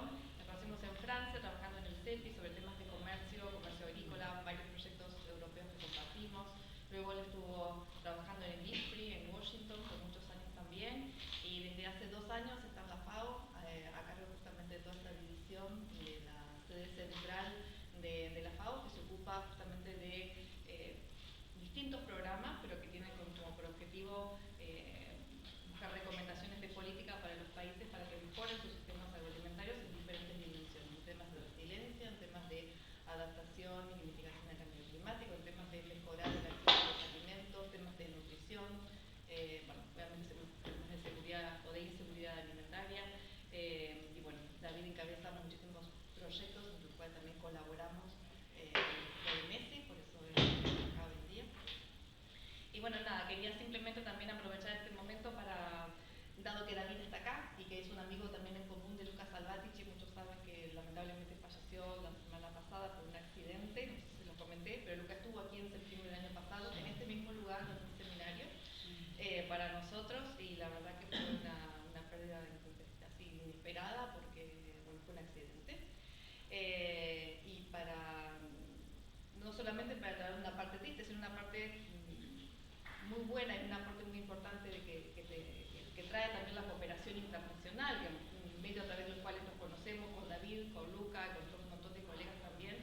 División. Nos conocimos en Francia, trabajando en el CEPI sobre temas de comercio agrícola, varios proyectos europeos que compartimos. Luego él estuvo trabajando en el IFPRI, en Washington, por muchos años también. Y desde hace 2 años está en la FAO, a cargo justamente de toda esta división de la sede central de la FAO, que se ocupa justamente de distintos programas, pero que tienen como por objetivo buscar recomendaciones de política para los países para que mejoren sus sistemas agroalimentarios en diferentes dimensiones, en temas de resiliencia, en temas de adaptación y mitigación del cambio climático, en temas de mejorar el acceso a los alimentos, temas de nutrición, obviamente temas de seguridad o de inseguridad alimentaria. Y bueno, David encabeza muchísimos proyectos en los cuales también colaboramos con Messi, por eso acá hoy día. Y bueno, nada, quería simplemente también aprovechar este momento para, dado que David está acá y que es un amigo también en común de Lucas Salvatici, muchos saben que lamentablemente falleció la semana pasada por un accidente, no sé si se lo comenté, pero Lucas estuvo aquí en septiembre del año pasado, en este mismo lugar, en un seminario, para nosotros, y la verdad que fue una pérdida así inesperada porque bueno, fue un accidente. Y no solamente para traer una parte triste, sino una parte muy buena y una parte muy importante de que trae también la cooperación internacional, un medio a través del cual nos conocemos con David, con Luca, con un montón de colegas también,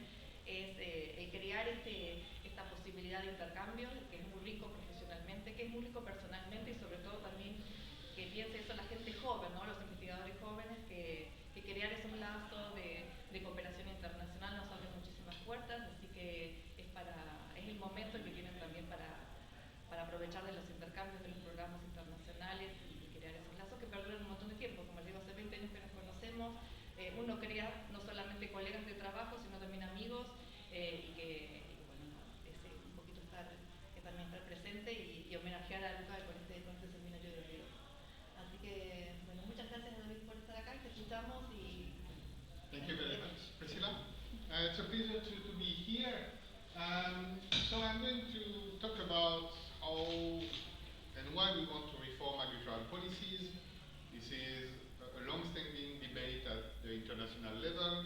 es el crear esta posibilidad de intercambio, que es muy rico profesionalmente, que es muy rico personalmente y sobre todo también que piense eso la gente joven, ¿no? Los investigadores jóvenes, que crear esos lazos de cooperación internacional nos abre muchísimas puertas, así que es el momento que tienen también para aprovechar de los intercambios de los programas internacionales y crear esos lazos que perduran un montón de tiempo. Como les digo, hace 20 años que nos conocemos, uno crea no solamente colegas de trabajo, sino también amigos, y bueno, es un poquito también estar presente y homenajear a Luca con este seminario de hoy. Así que, bueno, muchas gracias David por estar acá, te escuchamos y... Thank you very much, Priscilla. It's a pleasure to be here. So I'm going to talk about how and why we want to reform agricultural policies. This is a long-standing debate at the international level.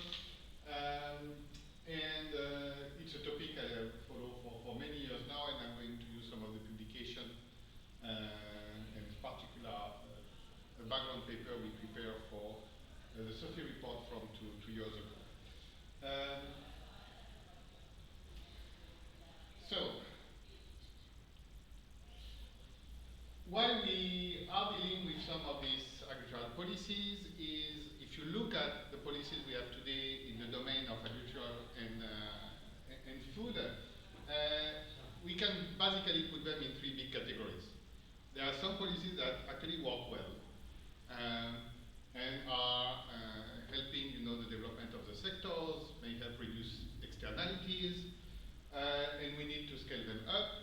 It's a topic I have followed for many years now, and I'm going to use some of the publication, and in particular a background paper we prepared for the SOFI report from two years ago. So, why we are dealing with some of these agricultural policies is, if you look at the policies we have today in the domain of agriculture and food, we can basically put them in 3 big categories. There are some policies that actually work well and are helping, the development of the sectors, may help reduce externalities, and we need to scale them up.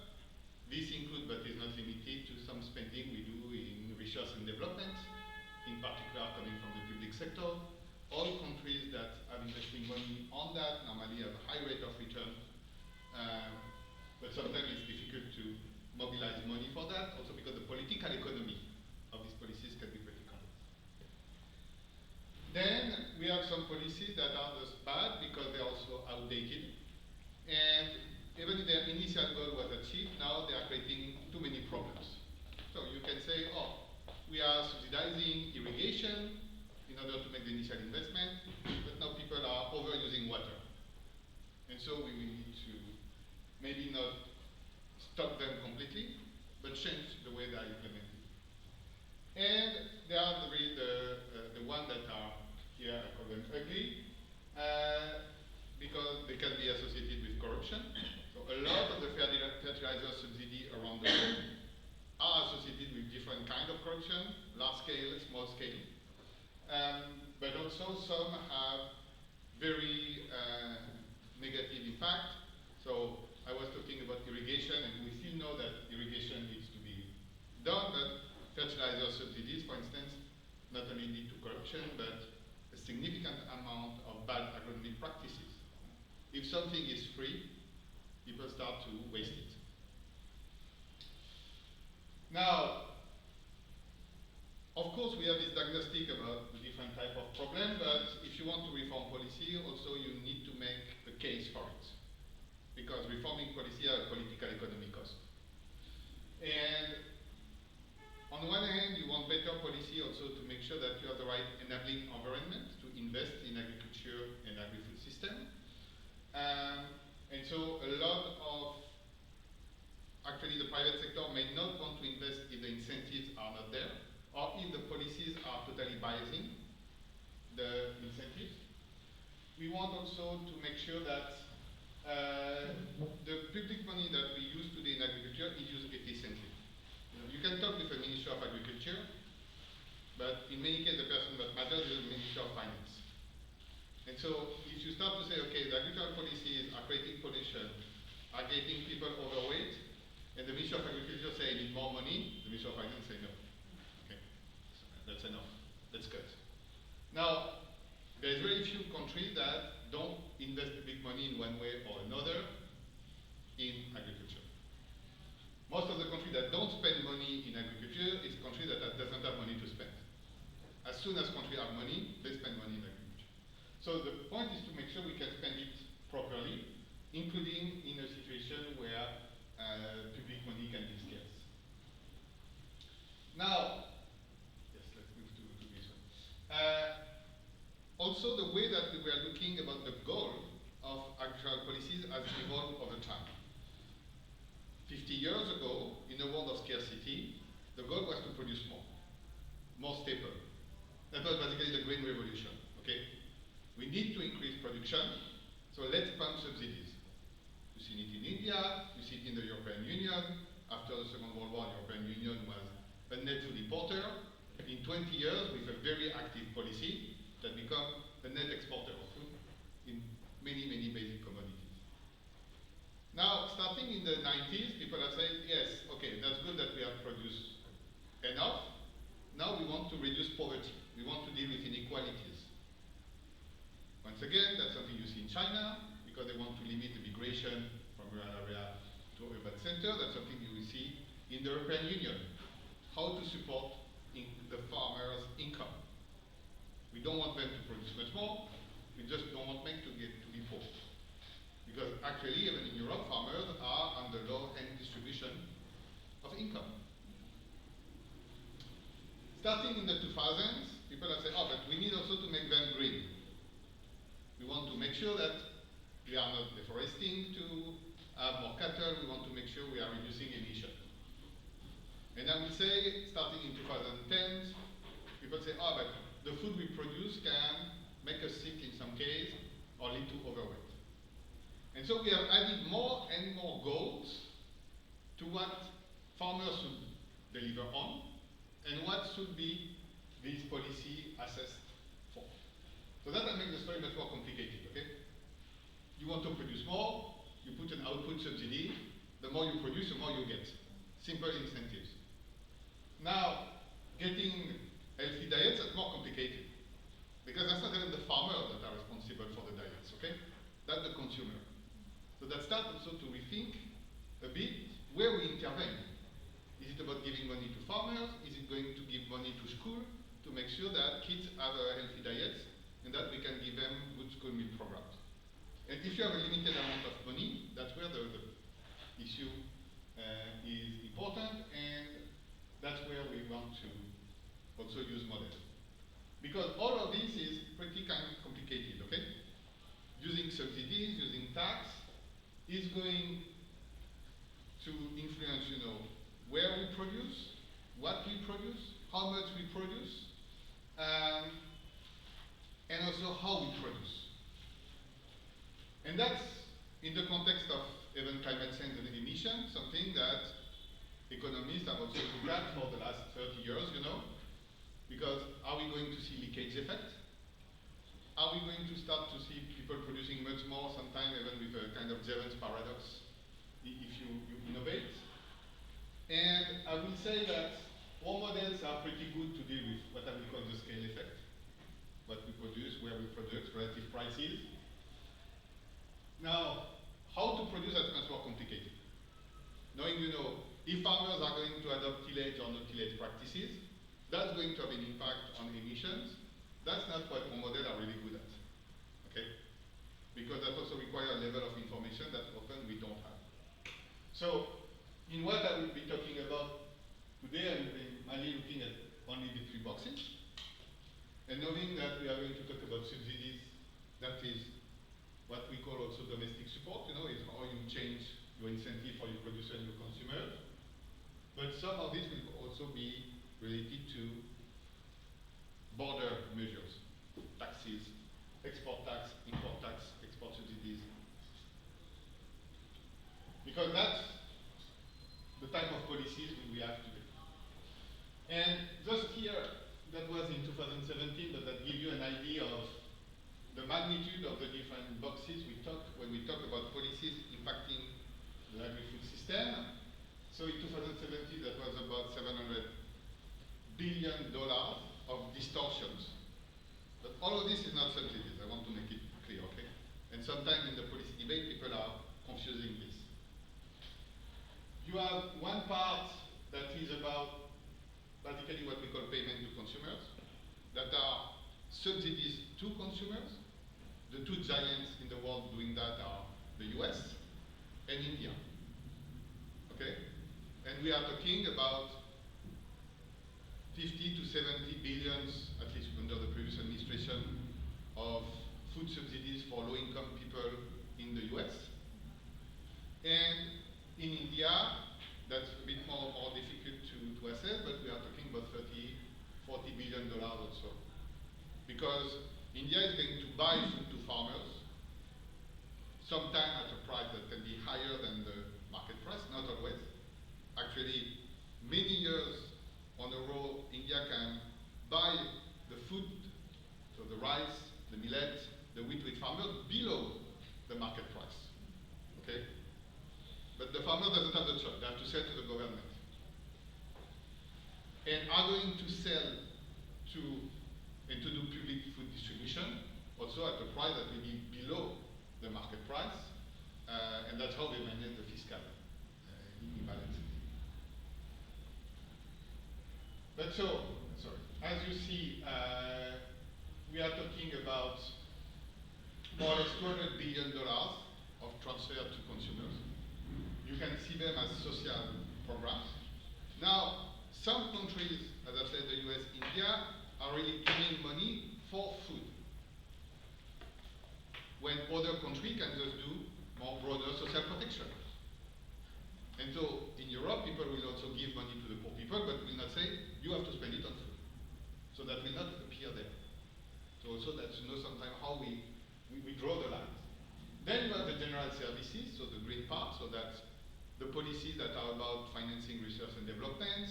This includes, but is not limited to, some spending we do in research and development, in particular coming from the public sector. All countries that are investing money on that normally have a high rate of return, but sometimes it's difficult to mobilize money for that, also because the political economy of these policies can be pretty complex. Then we have some policies that are just bad because they're also outdated, and even if their initial goal was achieved, now they are creating too many problems. So you can say, oh, we are subsidizing irrigation in order to make the initial investment, but now people are overusing water. And so we will need to maybe not stop them completely, but change the way they are implemented. And there are the ones that are here, I call them ugly, because they can be associated with corruption. So a lot of the fertilizer subsidy around the world are associated with different kinds of corruption, large scale, small scale. But also some have very negative impact. So I was talking about irrigation, and we still know that irrigation needs to be done, but fertilizer subsidies, for instance, not only lead to corruption, but a significant amount of bad agronomic practices. If something is free, people start to waste it. Now, of course, we have this diagnostic about the different type of problem, but if if you want to reform policy, also you need to make a case for it. Because reforming policy has a political economic cost. And on one hand, you want better policy also to make sure that you have the right enabling environment to invest in agriculture and agri-food system. And so a lot of, actually the private sector may not want to invest if the incentives are not there, or if the policies are totally biasing the incentives. We want also to make sure that the public money that we use today in agriculture is used efficiently. You can talk with the Minister of Agriculture, but in many cases the person that matters is the Minister of Finance. And so if you start to say, okay, the agricultural policies are creating pollution, are getting people overweight, and the Minister of Agriculture say, I need more money, the Minister of Finance say no. Okay, that's enough, let's cut. Now, there's very few countries that don't invest big money in one way or another in agriculture. Most of the countries that don't spend money in agriculture is countries that doesn't have money to spend. As soon as countries have money, they spend money in agriculture. So the point is to make sure we can spend it properly, including in a situation where public money can be scarce. Now, yes, let's move to this one. Also, the way that we were looking about the goal of agricultural policies has evolved over time. 50 years ago, in a world of scarcity, the goal was to produce more staple. That was basically the Green Revolution, okay? We need to increase production, so let's pump subsidies. You see it in India, you see it in the European Union. After the Second World War, the European Union was a net food importer. In 20 years, with a very active policy, that become the net exporter of food in many, many basic commodities. Now, starting in the 90s, people have said, yes, okay, that's good that we have produced enough. Now we want to reduce poverty. We want to deal with inequalities. Once again, that's something you see in China, because they want to limit the migration from rural area to urban center. That's something you will see in the European Union. How to support the farmers' income. We don't want them to produce much more, we just don't want them to be poor. Because actually, even in Europe, farmers are on the low-end distribution of income. Starting in the 2000s, people have said, oh, but we need also to make them green. We want to make sure that we are not deforesting to have more cattle, we want to make sure we are reducing emissions. And I would say, starting in 2010, people say, oh, but the food we produce can make us sick in some case or lead to overweight. And so we have added more and more goals to what farmers should deliver on and what should be this policy assessed for. So that makes the story much more complicated, okay? You want to produce more, you put an output subsidy, the more you produce, the more you get. Simple incentives. Now, getting healthy diets is more complicated. Because that's not even the farmers that are responsible for the diets, okay? That's the consumer. So that starts also to rethink a bit where we intervene. Is it about giving money to farmers? Is it going to give money to school to make sure that kids have a healthy diet and that we can give them good school meal programs? And if you have a limited amount of money, that's where the issue is important, and that's where we want to also use models. Because all of this is pretty kind of complicated, okay? Using subsidies, using tax, is going to influence, where we produce, what we produce, how much we produce, and also how we produce. And that's, in the context of even climate change and emissions, something that economists have also looked at for the last 30 years, because are we going to see leakage effect? Are we going to start to see people producing much more, sometimes even with a kind of Jevons paradox, if you innovate? And I will say that all models are pretty good to deal with what I will call the scale effect. What we produce, where we produce, relative prices. Now, how to produce is much more complicated. Knowing, if farmers are going to adopt tillage or no tillage practices, that's going to have an impact on emissions. That's not what our models are really good at. So, in what I will be talking about today, I'm mainly looking at only the 3 boxes. And knowing that we are going to talk about subsidies, that is what we call also domestic support, is how you change your incentive for your producer and your consumers. But some of this will also be related to border measures, taxes, export tax, import tax, export subsidies. Because that's the type of policies we have today. And just here, that was in 2017, but that gives you an idea of the magnitude of the different boxes we talk when we talk about policies impacting the agri-food system. So in 2017, that was about $700 billion of distortions. But all of this is not subsidies. I want to make it clear, okay? And sometimes in the policy debate, people are confusing this. You have one part that is about basically what we call payment to consumers, that are subsidies to consumers. The 2 giants in the world doing that are the US and India. Okay? And we are talking about 50 to 70 billions, at least under the previous administration, of food subsidies for low-income people in the US. And in India, that's a bit more difficult to assess, but we are talking about 30, $40 billion or so. Because India is going to buy food to farmers, sometimes at a price that can be higher than the market price, not always. Actually, many years on a row, India can buy the food, so the rice, the millet, the wheat with farmers below the market price. Okay? But the farmer doesn't have the choice. They have to sell to the government. And are going to sell to do public food distribution, also at a price that will be below the market price, and that's how they manage the fiscal imbalance. But so, as you see, we are talking about more or less $200 billion of transfer to consumers. You can see them as social programs. Now, some countries, as I said, the US, India, are really giving money for food, when other countries can just do more broader social protection. And so, in Europe, people will also give money to the poor people, but will not say, you have to spend it on food. So that will not appear there. So also that's sometimes how we draw the lines. Then you have the general services, so the green part, so that's the policies that are about financing research and development,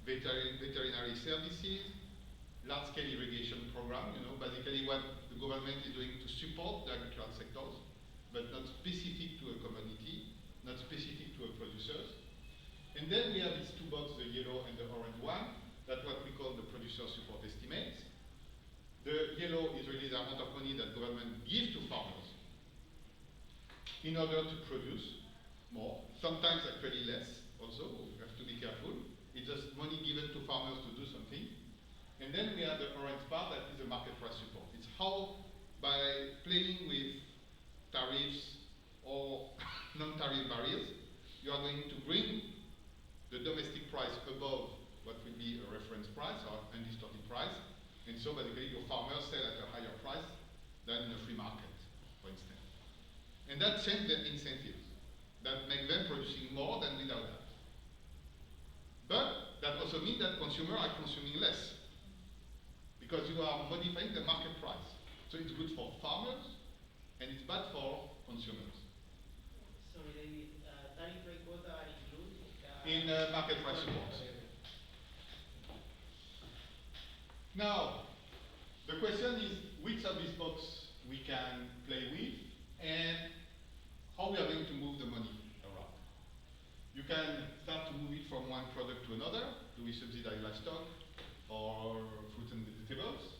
veterinary services, large-scale irrigation program, basically what the government is doing to support the agricultural sectors, but not specific to a commodity, not specific to a producers. And then we have these 2 boxes, the yellow and the orange one, that's what we call the producer support estimates. The yellow is really the amount of money that government gives to farmers in order to produce more, sometimes actually less also, we have to be careful. It's just money given to farmers to do something. And then we have the orange part, that is the market price support. It's how, by playing with tariffs or non-tariff barriers, you are going to bring the domestic price above what will be a reference price or undistorted price. And so basically your farmers sell at a higher price than in a free market, for instance. And that changes their incentives. That make them producing more than without that. But that also means that consumers are consuming less, because you are modifying the market price. So it's good for farmers, and it's bad for consumers. Sorry, David, tariff rate quota are included in market price support. Now, the question is which of these boxes we can play with, and how we are going to move the money around. You can start to move it from one product to another. Do we subsidize livestock or fruits and vegetables?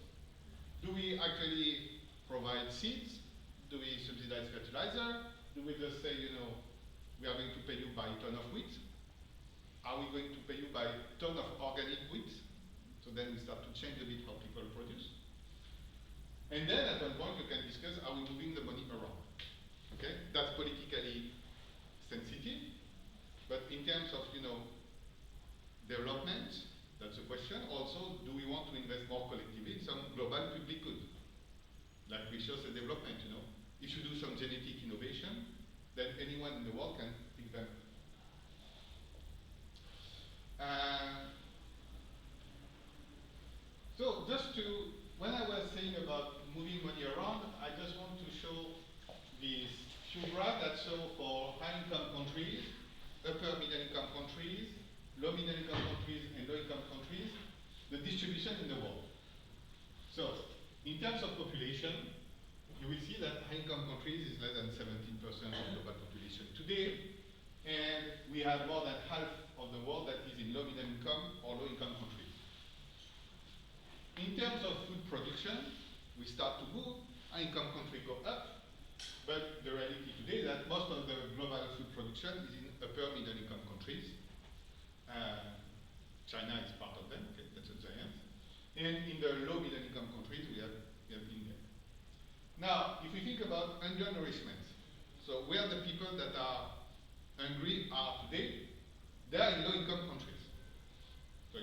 Do we actually provide seeds? Do we subsidize fertilizer? Do we just say, we are going to pay you by ton of wheat? Are we going to pay you by ton of organic wheat? So then we start to change a bit how people produce. And then at one point you can discuss, are we moving the money around? Okay, that's politically sensitive, in terms of, development, that's a question. Also, do we want to invest more collectively in some global public good? Like research and development, If you do some genetic innovation, then anyone in the world can pick them. So when I was saying about moving money around, I just want to show these few graphs that show for high-income countries, upper middle-income countries, low middle-income countries, and low-income countries, the distribution in the world. So, in terms of population, you will see that high-income countries is less than 17% of global population today, and we have more than half of the world that is in low middle-income or low-income countries. In terms of food production, we start to move, high-income countries go up, but the reality today is that most of the global food production is in upper middle-income countries. China is part of them, okay, that's a giant. And in the low middle-income countries, we have India. Now, if we think about undernourishment, so where the people that are hungry are today, they are in low-income countries. So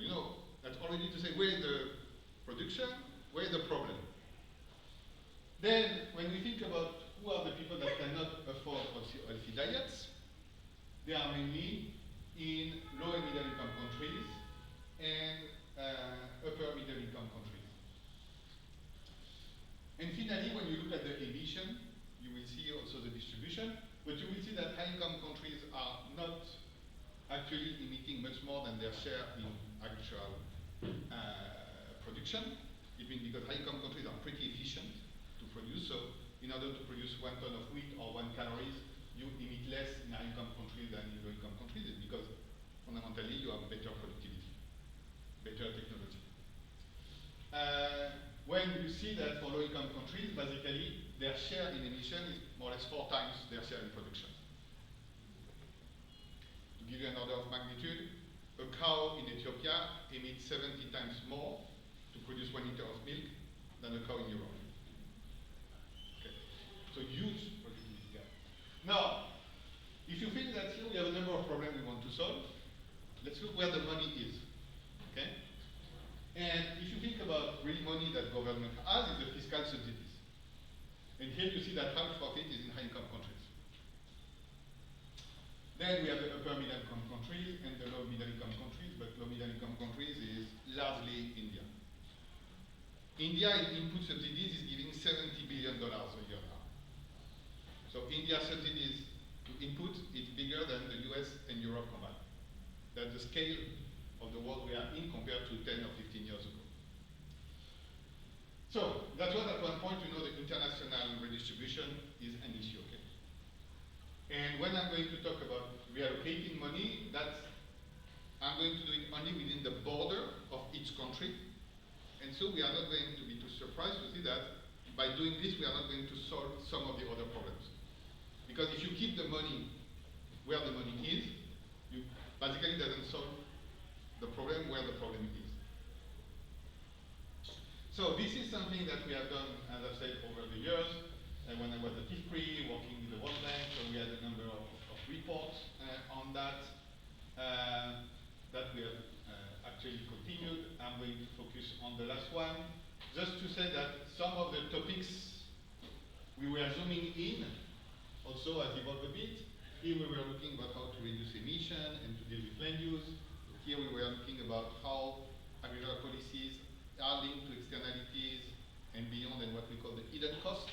that's already to say where is the production, where is the problem. Then, when we think about who are the people that cannot afford healthy diets, they are mainly in low and middle income countries and upper middle income countries. And finally, when you look at the emission, you will see also the distribution, but you will see that high income countries are not actually emitting much more than their share in agricultural production. It means because high income countries are pretty efficient to produce, so in order to produce 1 ton of wheat or 1 calories, you emit less in high income countries than in low income countries. It's because fundamentally you have better productivity, better technology. When you see that for low income countries, basically their share in emission is more or less 4 times their share in production. To give you an order of magnitude, a cow in Ethiopia emits 70 times more to produce 1 liter of milk than a cow in Europe. Okay. So huge productivity gap. Now, if you think that here we have a number of problems we want to solve, let's look where the money is. Okay? And if you think about real money that government has, is the fiscal subsidies. And here you see that half of it is in high income countries. Then we have the upper middle income countries and the low middle income countries, but low middle income countries is largely India. India in input subsidies is giving $70 billion a year now. So India's subsidies to input is bigger than the US and Europe combined. That's the scale of the world we are in compared to 10 or 15 years ago. So that's what at one point the international redistribution is an issue, okay? And when I'm going to talk about reallocating money, I'm going to do it only within the border of each country. And so we are not going to be too surprised to see that by doing this, we are not going to solve some of the other problems. Because if you keep the money where the money is, you basically doesn't solve the problem where the problem is. So this is something that we have done, as I've said, over the years. When I was at IFPRI, working with the World Bank, so we had a number of reports on that we have actually continued. I'm going to focus on the last one, just to say that some of the topics we were zooming in also has evolved a bit. Here we were looking about how to reduce emission and to deal with land use. Here we were looking about how agricultural policies are linked to externalities and beyond, and what we call the hidden cost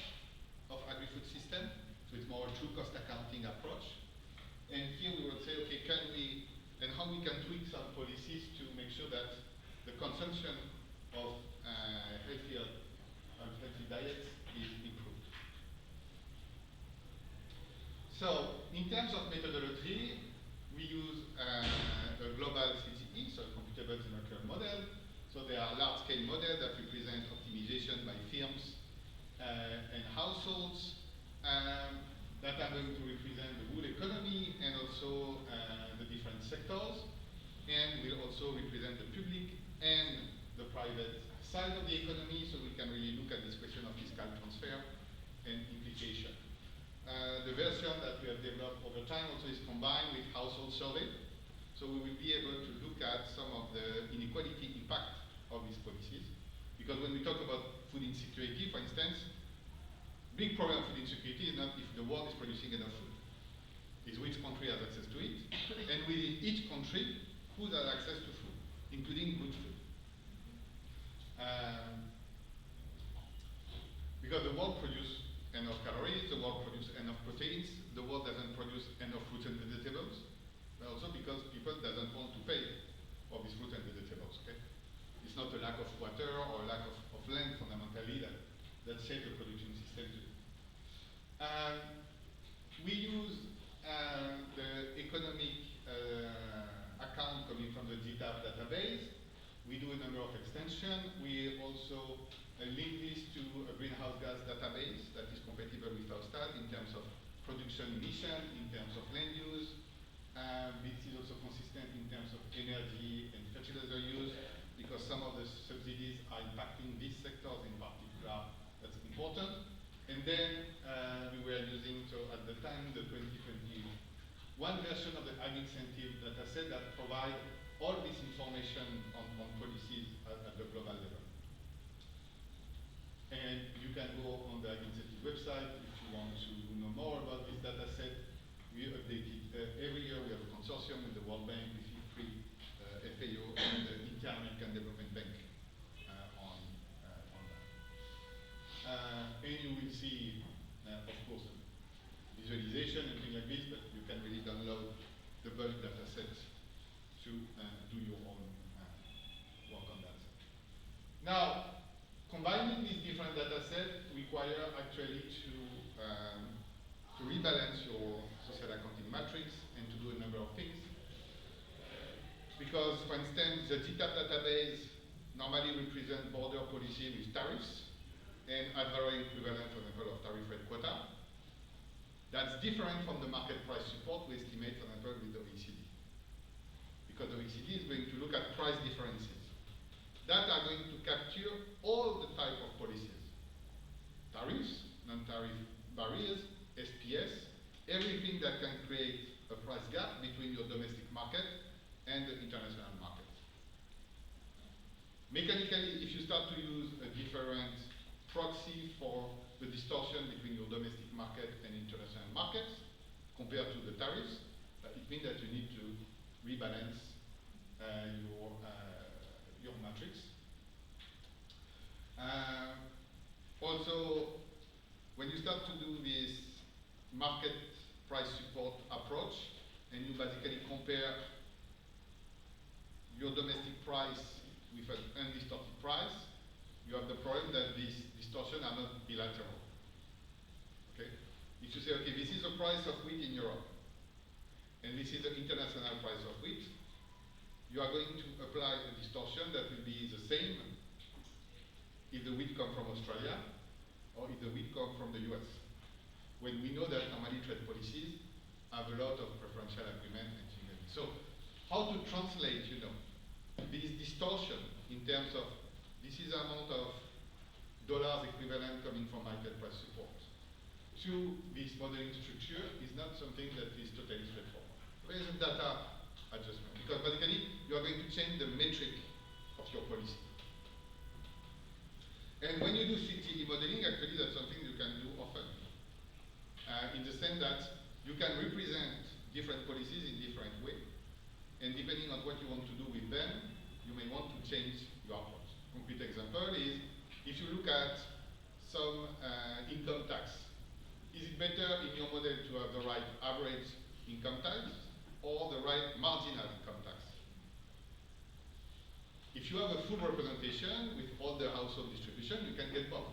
of agri-food system. So it's more a true cost accounting approach. And here we will say, okay, how we can tweak some policies to make sure that the consumption of healthy diets is improved. So in terms of methodology, we use a global CCE, so a computable numerical model. So there are large-scale models that represent optimization by firms and households that are going to represent the whole economy and also the different sectors, and will also represent the public and the private side of the economy, so we can really look at this question of fiscal transfer and implication. The version that we have developed over time also is combined with household survey. So we will be able to look at some of the inequality impact of these policies. Because when we talk about food insecurity, for instance, big problem of food insecurity is not if the world is producing enough food. It's which country has access to it, and within each country, who has access to food, including good food. Because the world produces enough calories, the world produces enough proteins, the world doesn't produce enough fruits and vegetables, but also because people doesn't want to pay for these fruits and vegetables, okay? It's not a lack of water or a lack of land fundamentally that shape the production system today. We use the economic account coming from the GTAP database. We do a number of extensions. We also link this to a greenhouse gas database that is compatible with Eurostat in terms of production emission, in terms of land use. This is also consistent in terms of energy and fertilizer use, because some of the subsidies are impacting these sectors in particular. That's important. And then we were using, so at the time, the 2021 version of the ag incentive data set that provide all this information on policies at the global level. And you can go on the ag incentive website if you want to know more about this data set. We update it every year. We have a consortium with the World Bank, with IFPRI, FAO, and the Inter-American Development Bank on that. And you will see, of course, visualization and things like this, but you can really download the bulk data set to do your own work on that. Now, combining these different data sets require actually to rebalance your social accounting matrix and to do a number of things. Because, for instance, the GTAP database normally represents border policy with tariffs and adversarial equivalent, for example, of tariff rate quota. That's different from the market price support we estimate, for example, with the OECD. Because the OECD is going to look at price differences that are going to capture all the type of policies. Tariffs, non-tariff barriers, SPS, everything that can create a price gap between your domestic market and the international market. Mechanically, if you start to use a different proxy for the distortion between your domestic market and international markets compared to the tariffs, it means that you need to rebalance your matrix. Also, when you start to do this market price support approach, and you basically compare your domestic price with an undistorted price, you have the problem that these distortions are not bilateral. Okay? If you say, okay, this is the price of wheat in Europe, and this is the international price of wheat, you are going to apply a distortion that will be the same if the wheat comes from Australia or if the wheat comes from the US. When we know that normally trade policies have a lot of preferential agreement and things like that. So how to translate, this distortion in terms of this is the amount of dollars equivalent coming from market price support to this modeling structure is not something that is totally straightforward. There is a data adjustment, because basically you are going to change the metric of your policy. And when you do CTE modeling, actually that's something you can do often. In the sense that you can represent different policies in different ways, and depending on what you want to do with them, you may want to change your approach. Concrete example is, if you look at some income tax, is it better in your model to have the right average income tax or the right marginal income tax? If you have a full representation with all the household distribution, you can get both.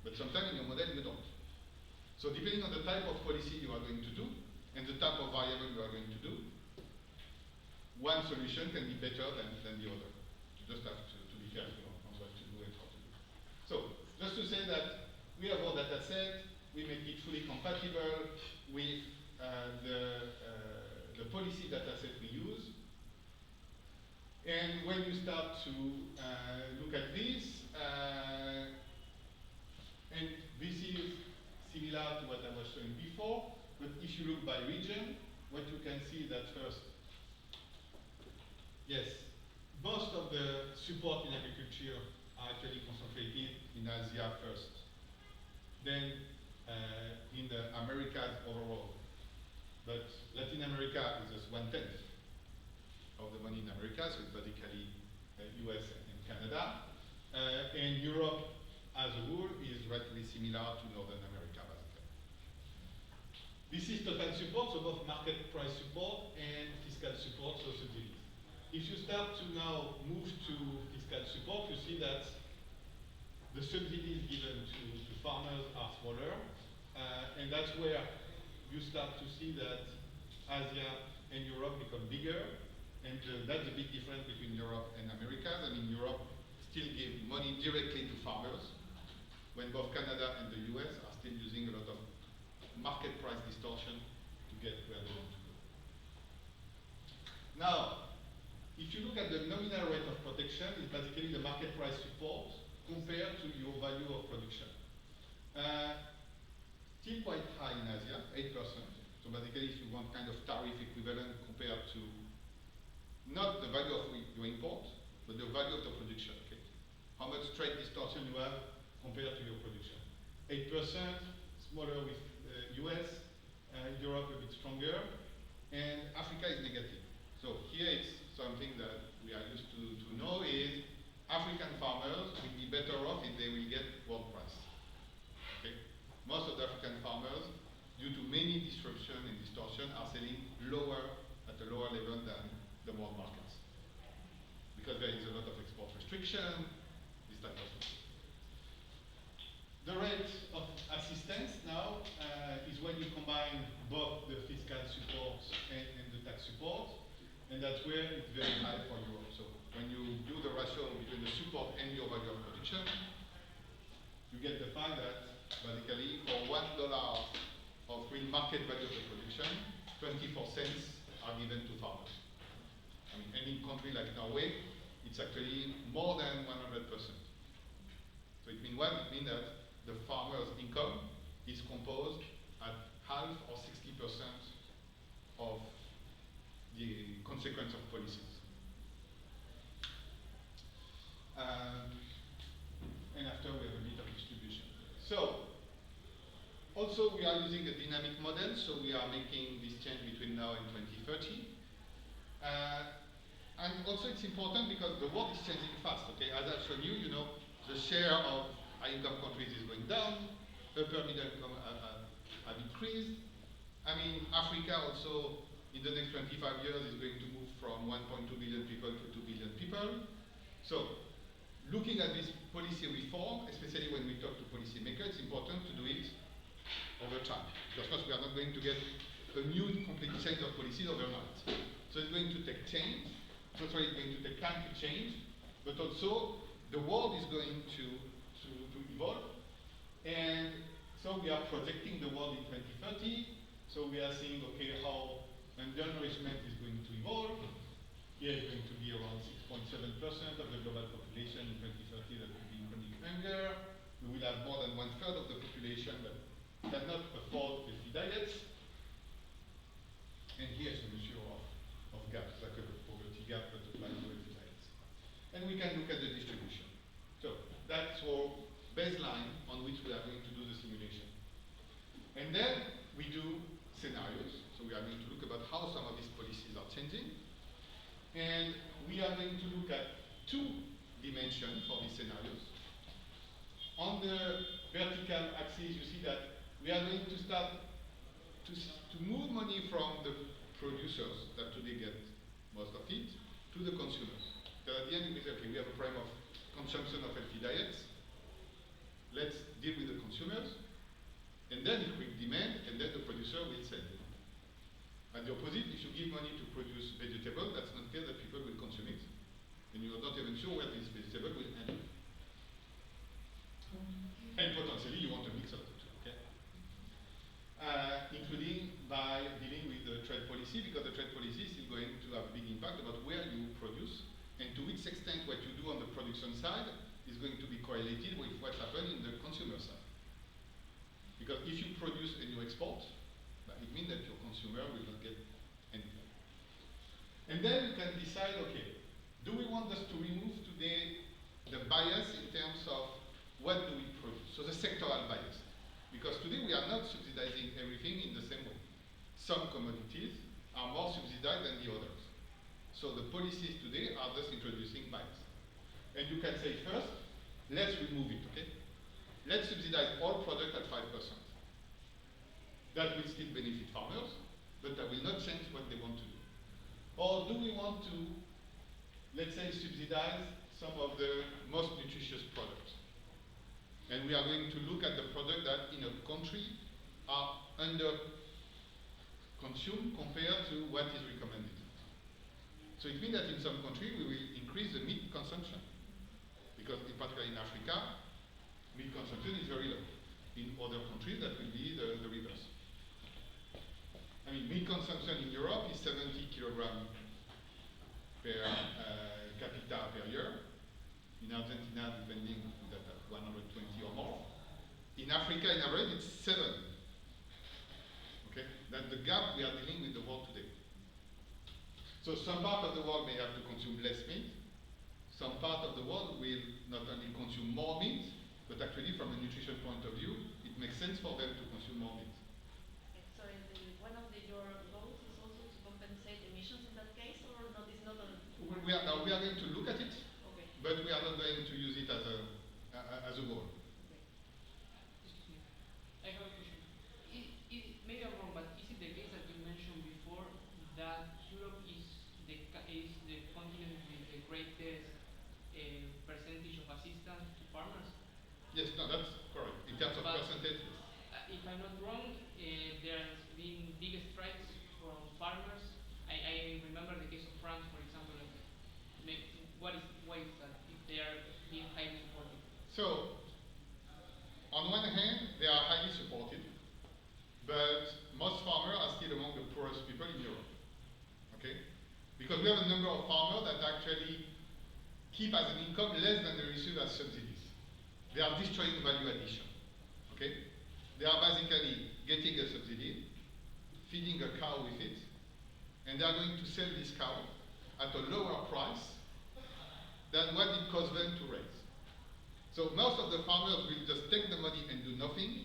But sometimes in your model you don't. So depending on the type of policy you are going to do and the type of variable you are going to do, one solution can be better than the other. You just have to be careful on what to do and how to do. So just to say that we have our data set, we make it fully compatible with the policy data set we use. And when you start to look at this, and this is similar to what I was showing before, but if you look by region, what you can see is that first, Yes, most of the support in agriculture are actually concentrated in Asia first, then in the Americas overall. But Latin America is just 1/10 of the money in America, so it's basically US and Canada. And Europe as a whole is relatively similar to Northern America, basically. This is total support, so both market price support and fiscal support, so subsidies. If you start to now move to fiscal support, you see that the subsidies given to farmers are smaller, and that's where you start to see that Asia and Europe become bigger, and that's the big difference between Europe and Americas. I mean, Europe still give money directly to farmers, when both Canada and the US are still using a lot of market price distortion to get where they want to go. Now, if you look at the nominal rate of protection, it's basically the market price support compared to your value of production. Still quite high in Asia, 8%. So basically, if you want kind of tariff equivalent compared to not the value of your import, but the value of the production. Okay? How much trade distortion you have compared to your production. 8%, smaller with US, Europe a bit stronger, and Africa is negative. So here it's something that we are used to know is African farmers will be better off if they will get world price. Okay? Most of the African farmers, due to many disruption and distortion, are selling at a lower level than the world markets. Because there is a lot of export restriction, this type of thing. The rate of assistance now is when you combine both the fiscal support and the tax support, and that's where it's very high for Europe. So when you do the ratio between the support and your value of production, you get the fact that basically for $1 of real market value of the production, 24 cents are given to farmers. I mean, any country like Norway, it's actually more than 100%. So it means what? It means that the farmer's income is composed at half or 60% of the consequence of policies. And after we have a bit of distribution. So, also we are using a dynamic model, so we are making this change between now and 2030. And also it's important because the world is changing fast, okay? As I've shown you, the share of high-income countries is going down, upper middle income have increased. I mean, Africa also, in the next 25 years, is going to move from 1.2 billion people to 2 billion people. So, looking at this policy reform, especially when we talk to policymakers, it's important to do it over time. Because first, we are not going to get a new complete change of policies overnight. So it's going to take change. So sorry, it's going to take time to change. But also, the world is going to evolve. And so we are projecting the world in 2030. So we are seeing, okay, how undernourishment is going to evolve. Here it's going to be around 6.7% of the global population in 2030 that will be in chronic hunger. We will have more than 1/3 of the population that cannot afford healthy diets. And here's an issue of gaps, like a poverty gap that applies to healthy diets. And we can look at the distribution. So that's our baseline on which we are going to do the simulation. And then we do scenarios. So we are going to look about how some of these policies are changing. And we are going to look at 2 dimensions for these scenarios. On the vertical axis, you see that we are going to start to move money from the producers that today get most of it to the consumers. So at the end, we say, okay, we have a problem of consumption of healthy diets. Let's deal with the consumers, and then it will demand, and then the producer will sell it. At the opposite, if you give money to produce vegetable, that's not clear that people will consume it. And you are not even sure where this vegetable will end. And potentially you want a mix of the two, okay? Including by dealing with the trade policy, because the trade policy is still going to have a big impact about where you produce, and to which extent what you do on the production side is going to be correlated with what's happening in the consumer side. Because if you produce and you export, it means that your consumer will not get anything. And then you can decide, okay, do we want us to remove today the bias in terms of what do we produce? So the sectoral bias. Because today we are not subsidizing everything in the same way. Some commodities are more subsidized than the others. So the policies today are thus introducing bias. And you can say first, let's remove it, okay? Let's subsidize all products at 5%. That will still benefit farmers, but that will not change what they want to do. Or do we want to, let's say, subsidize some of the most nutritious products? And we are going to look at the products that in a country are under consumed compared to what is recommended. So it means that in some countries we will increase the meat consumption. Because in particular in Africa, meat consumption is very low. In other countries that will be the reverse. I mean, meat consumption in Europe is 70 kilograms per capita per year. In Argentina, depending on that, 120 or more. In Africa, in average, it's 7. Okay, that's the gap we are dealing with the world today. So some part of the world may have to consume less meat. Some part of the world will not only consume more meat, but actually from a nutrition point of view, it makes sense for them to consume more meat. So one of your goals is also to compensate emissions in that case, or not? It's not a... We are going to look at it, Okay. but we are not going to use it as a goal. Okay. I have a question. Maybe I'm wrong, but is it the case that you mentioned before that Europe is the continent with the greatest percentage of assistance to farmers? Yes, no, that's correct. In terms of But, percentages. If I'm not wrong, there's been big strikes from farmers. I remember the case of France, for example. Why is that if they are being highly supported? So, on one hand, they are highly supported, but most farmers are still among the poorest people in Europe. Okay? Because we have a number of farmers that actually keep as an income less than they receive as subsidies. They are destroying value addition. Okay? They are basically getting a subsidy, feeding a cow with it, and they are going to sell this cow at a lower price than what it costs them to raise. So most of the farmers will just take the money and do nothing,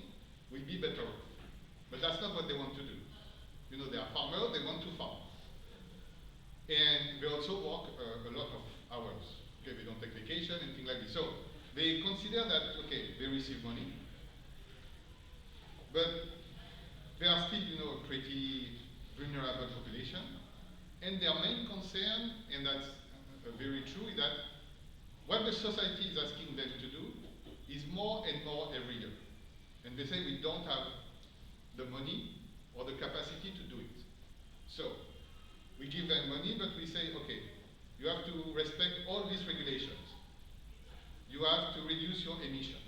will be better off. But that's not what they want to do. You know, they are farmers, they want to farm. And they also work a lot of hours. Okay, they don't take vacation and things like this. So they consider that, okay, they receive money, but they are still, you know, a pretty vulnerable population. And their main concern, and that's very true, is that what the society is asking them to do is more and more every year. And they say we don't have the money or the capacity to do it. So we give them money, but we say, okay, you have to respect all these regulations. You have to reduce your emission.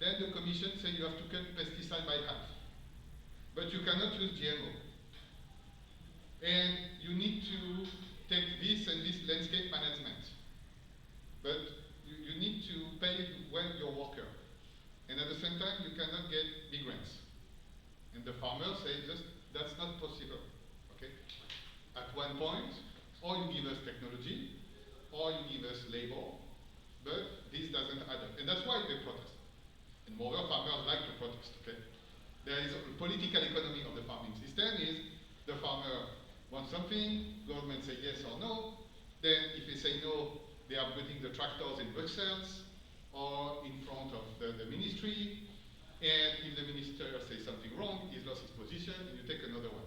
Then the Commission says you have to cut pesticide by half. But you cannot use GMO. And you need to take this and this landscape management. But you need to pay well your worker. And at the same time, you cannot get big grants. And the farmers say, just that's not possible. Okay? At one point, or you give us technology, or you give us labor, but this doesn't add up. And that's why they protest. And moreover, farmers like to protest. Okay? There is a political economy of the farming system is the farmer wants something, government say yes or no, then if they say no, they are putting the tractors in Brussels or in front of the ministry, and if the minister says something wrong, he's lost his position, and you take another one.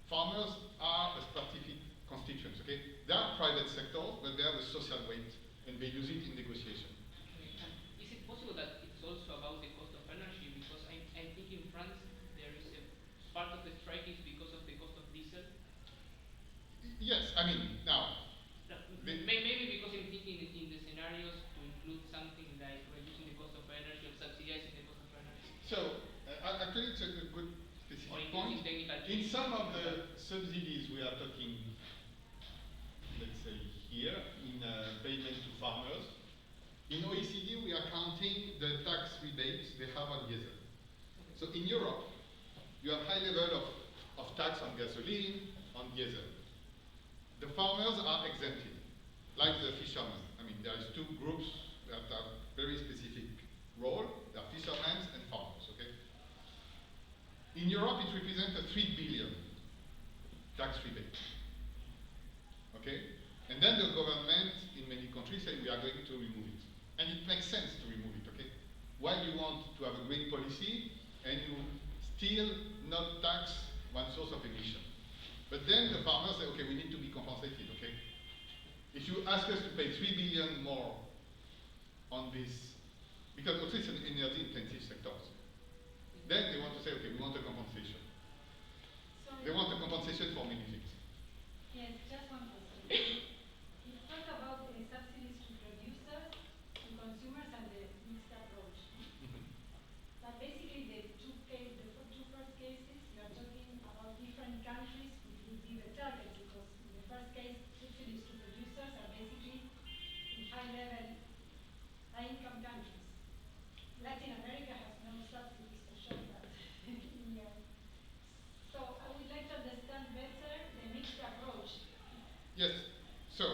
Farmers are a specific constituents, okay? They are private sector, but they have a social weight, and they use it in negotiation. Is it possible that it's also about the cost of energy? Because I think in France there is a part of the strike is because of the cost of diesel. Yes, I mean, now, maybe because I'm thinking in the scenarios to include something like reducing the cost of energy or subsidizing the cost of energy. so, actually it's a good specific point. In some of the subsidies we are talking, let's say here, in payment to farmers, in OECD we are counting the tax rebates they have on diesel. So in Europe, you have high level of tax on gasoline, on diesel. The farmers are exempted. like the fishermen. I mean, there is two groups that have very specific role. They are fishermen and farmers, okay? In Europe, it represents a 3 billion tax rebate, okay? And then the government in many countries say we are going to remove it. And it makes sense to remove it, okay? Why you want to have a green policy and you still not tax one source of emission? But then the farmers say, okay, we need to be compensated, okay? If you ask us to pay 3 billion more on this, because also it's an energy-intensive sector, then they want to say, okay, we want a compensation. Sorry. They want a compensation for many things. Yes, just one question. You talk about the subsidies to producers, to consumers, and the mixed approach. But basically, the two first cases, you are talking about different countries which would be the target, because in the first case, subsidies to producers are basically in high-level, high-income countries. Latin America has no subsidies to show that. Yeah. So I would like to understand better the mixed approach. Yes, so,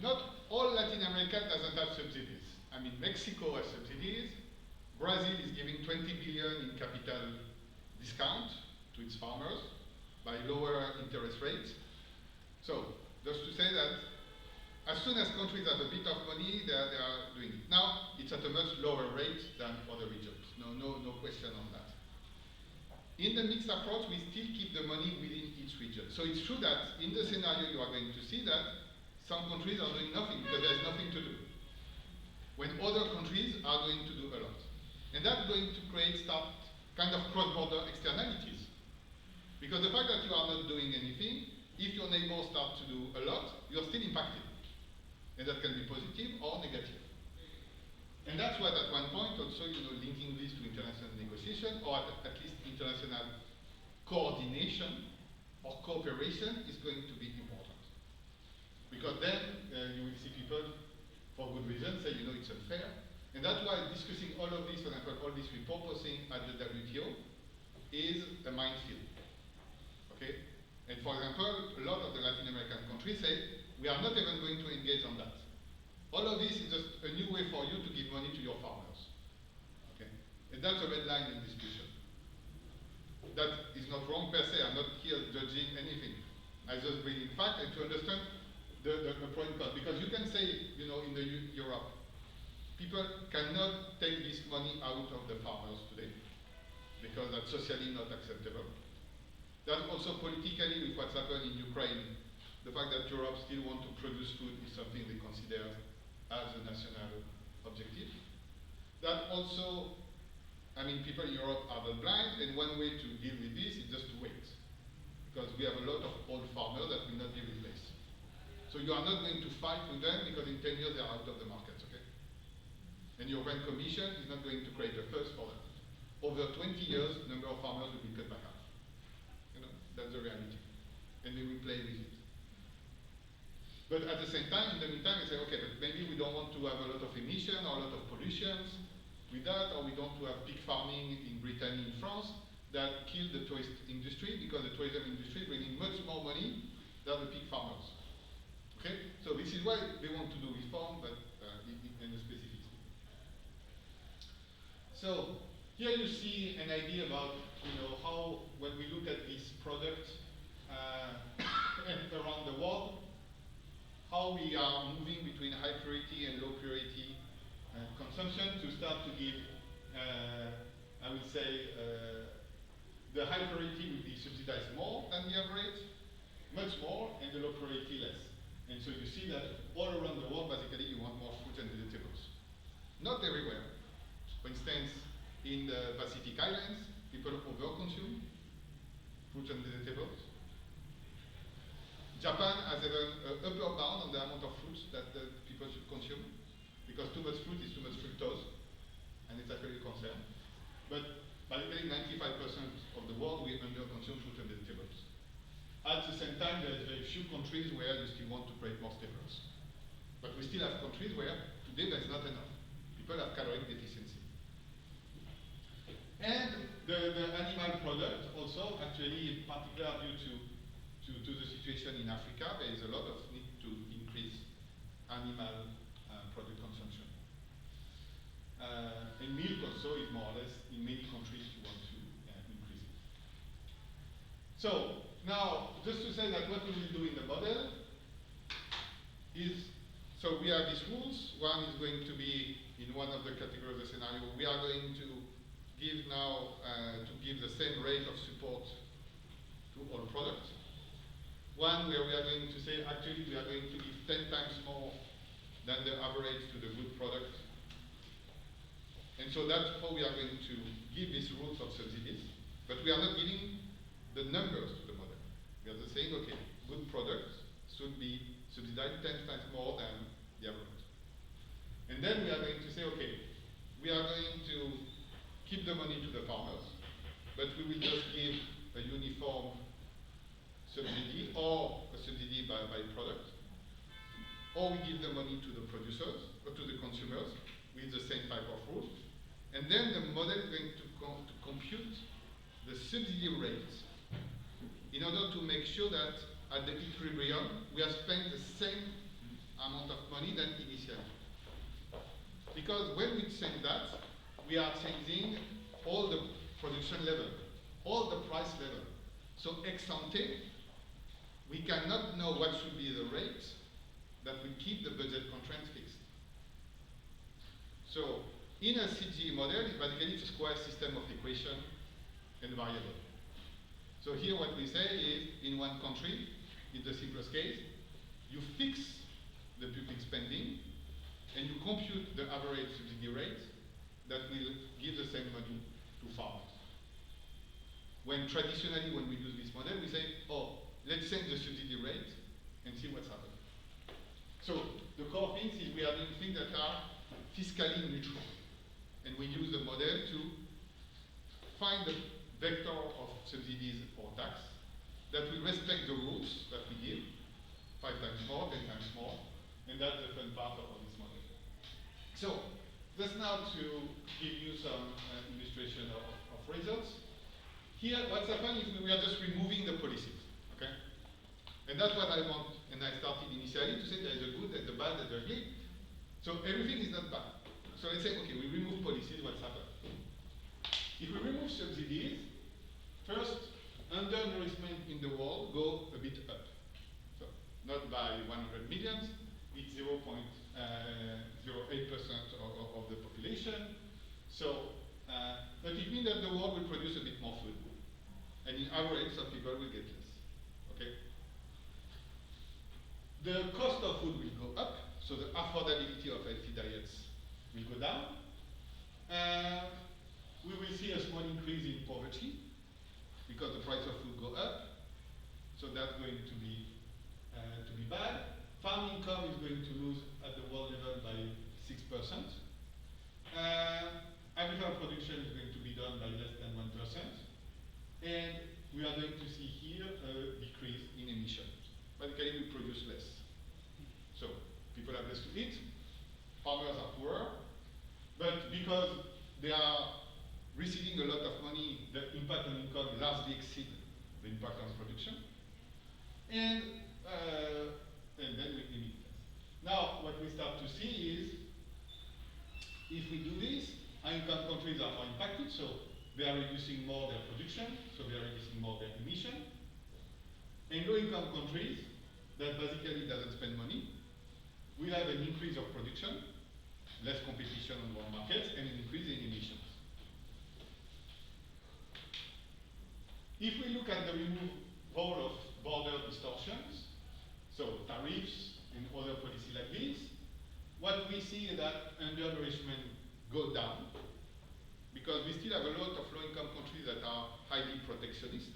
not all Latin America doesn't have subsidies. I mean, Mexico has subsidies. Brazil is giving 20 billion in capital discount to its farmers by lower interest rates. So, just to say that as soon as countries have a bit of money, they are doing it. Now, it's at a much lower rate than other regions. No question on that. In the mixed approach, we still keep the money within each region. So it's true that in the scenario you are going to see that some countries are doing nothing because there's nothing to do, when other countries are going to do a lot. And that's going to create kind of cross-border externalities. Because the fact that you are not doing anything, if your neighbors start to do a lot, you're still impacted. And that can be positive or negative. And that's why at one point also, linking this to international negotiation or at least international coordination or cooperation is going to be important. Because then you will see people, for good reason, say, it's unfair. And that's why discussing all of this, for example, all this repurposing at the WTO is a minefield. Okay? And for example, a lot of the Latin American countries say, we are not even going to engage on that. All of this is just a new way for you to give money to your farmers. Okay? And that's a red line in discussion. That is not wrong per se. I'm not here judging anything. I just bring in fact and to understand the point part. Because you can say, in the Europe, people cannot take this money out of the farmers today because that's socially not acceptable. That also politically with what's happened in Ukraine, the fact that Europe still want to produce food is something they consider as a national objective. That also, people in Europe are not blind, and one way to deal with this is just to wait. Because we have a lot of old farmers that will not be replaced. So you are not going to fight with them because in 10 years they are out of the market, okay? And your European Commission is not going to create a fuss for that. Over 20 years, the number of farmers will be cut by half. That's the reality. And they will play with it. But at the same time, in the meantime, we say, okay, but maybe we don't want to have a lot of emission or a lot of pollutions with that, or we don't want to have pig farming in Britain, in France, that kill the tourist industry, because the tourism industry is bringing much more money than the pig farmers. Okay? So this is why they want to do reform, but in a specific way. So here you see an idea about, how when we look at this product around the world, how we are moving between high purity and low purity consumption to start to give, I would say, the high purity will be subsidized more than the average, much more, and the low purity less. And so you see that all around the world, basically, you want more fruit and vegetables. Not everywhere. For instance, in the Pacific Islands, people overconsume fruit and vegetables. Japan has even an upper bound on the amount of fruits that people should consume, because too much fruit is too much fructose, and it's actually a concern. But basically 95% of the world we underconsume fruit and vegetables. At the same time, there's very few countries where you still want to create more staples. But we still have countries where today there's not enough. People have caloric deficiency. And the animal product also, actually, in particular due to to the situation in Africa, there is a lot of need to increase animal product consumption. And milk also is more or less, in many countries, you want to increase it. So, now, just to say that what we will do in the model is, so we have these rules. One is going to be in one of the categories of the scenario. We are going to give now, to give the same rate of support to all products. One where we are going to say, actually, we are going to give 10 times more than the average to the good product. And so that's how we are going to give these rules of subsidies. But we are not giving the numbers to the model. We are just saying, okay, good products should be subsidized 10 times more than the average. And then we are going to say, okay, we are going to keep the money to the farmers, but we will just give a uniform subsidy or a subsidy by product, or we give the money to the producers or to the consumers with the same type of rules. And then the model is going to compute the subsidy rates in order to make sure that at the equilibrium we have spent the same amount of money than initially. Because when we change that, we are changing all the production level, all the price level. So ex ante, we cannot know what should be the rate that will keep the budget constraints fixed. So in a CGE model, basically it's a square system of equation and variable. So here what we say is, in one country, in the simplest case, you fix the public spending and you compute the average subsidy rate that will give the same money to farmers. When traditionally, when we use this model, we say, oh, let's change the subsidy rate and see what's happening. So the core things is we are doing things that are fiscally neutral. And we use the model to find the vector of subsidies or tax that will respect the rules that we give, 5 times more, 10 times more, and that's the fun part of this model. So, just now to give you some illustration of results. Here, what's happened is we are just removing the policies, okay? And that's what I want, and I started initially to say there's a good, there's a bad, there's a ugly. So everything is not bad. So let's say, okay, we remove policies, what's happened? If we remove subsidies, first, undernourishment in the world go a bit up. So, not by 100 million, it's 0.08% of the population. So, but it means that the world will produce a bit more food. And in average, some people will get less, okay? The cost of food will go up, so the affordability of healthy diets will go down. We will see a small increase in poverty because the price of food go up, so that's going to be bad. Farm income is going to lose at the world level by 6%. Agricultural production is going to be done by less than 1%. And we are going to see here a decrease in emissions. Basically, we produce less. So, people have less to eat, farmers are poorer, but because they are receiving a lot of money, the impact on income largely exceeds the impact on production. And then we limit this. Now, what we start to see is, if we do this, high-income countries are more impacted, so they are reducing more their production, so they are reducing more their emission. And low-income countries, that basically doesn't spend money, will have an increase of production, less competition on world markets, and an increase in emissions. If we look at the removal of border distortions, so tariffs and other policy like this, what we see is that undernourishment go down, because we still have a lot of low-income countries that are highly protectionist,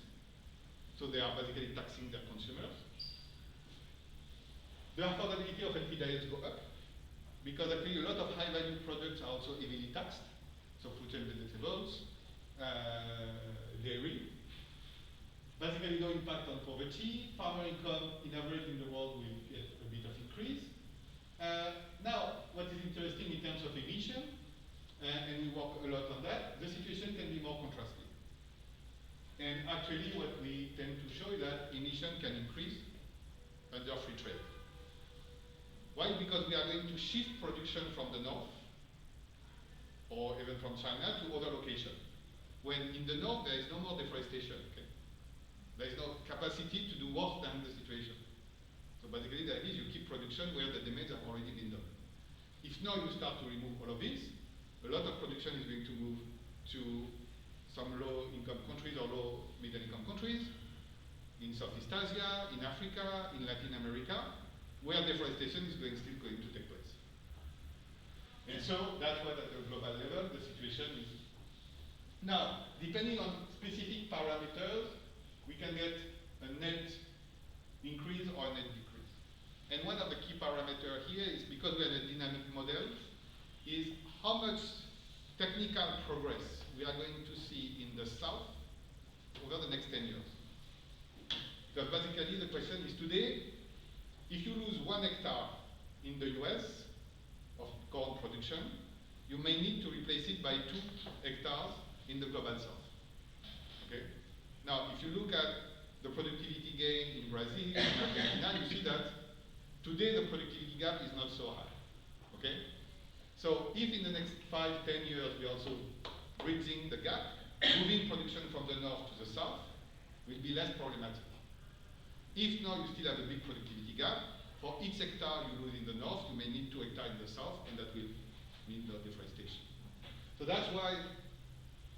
so they are basically taxing their consumers. The affordability of healthy diets go up, because actually a lot of high-value products are also heavily taxed, so fruits and vegetables, dairy. Basically no impact on poverty. Farmer income in average in the world will get a bit of increase. Now, what is interesting in terms of emission, and we work a lot on that, the situation can be more contrasting. And actually what we tend to show is that emission can increase under free trade. Why? Because we are going to shift production from the north, or even from China, to other locations. When in the north there is no more deforestation, okay? There is no capacity to do worse than the situation. So basically the idea is you keep production where the damage have already been done. If now you start to remove all of this, a lot of production is going to move to some low-income countries or low-middle-income countries, in Southeast Asia, in Africa, in Latin America, where deforestation is still going to take place. And so that's what at the global level the situation is. Now, depending on specific parameters, we can get a net increase or a net decrease. And one of the key parameters here is, because we are in a dynamic model, is how much technical progress we are going to see in the south over the next 10 years. Because basically the question is today, if you lose 1 hectare in the US of corn production, you may need to replace it by 2 hectares in the global south. Okay? Now, if you look at the productivity gain in Brazil, in Argentina, you see that today the productivity gap is not so high. Okay? So if in the next 5-10 years we are also bridging the gap, moving production from the north to the south will be less problematic. If now you still have a big productivity gap, for each hectare you lose in the north, you may need 2 hectares in the south, and that will mean no deforestation. So that's why,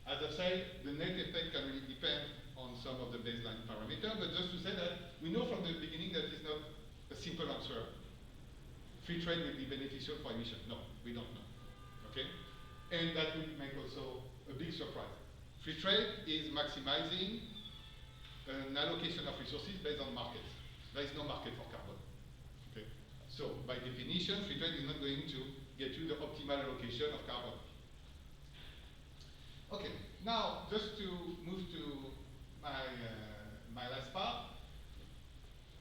as I say, the net effect can really depend on some of the baseline parameters, but just to say that we know from the beginning that it's not a simple answer. Free trade will be beneficial for emission. No, we don't know. Okay? And that will make also a big surprise. Free trade is maximizing an allocation of resources based on markets. There is no market for carbon. Okay? So, by definition, free trade is not going to get you the optimal allocation of carbon. Okay, now just to move to my last part,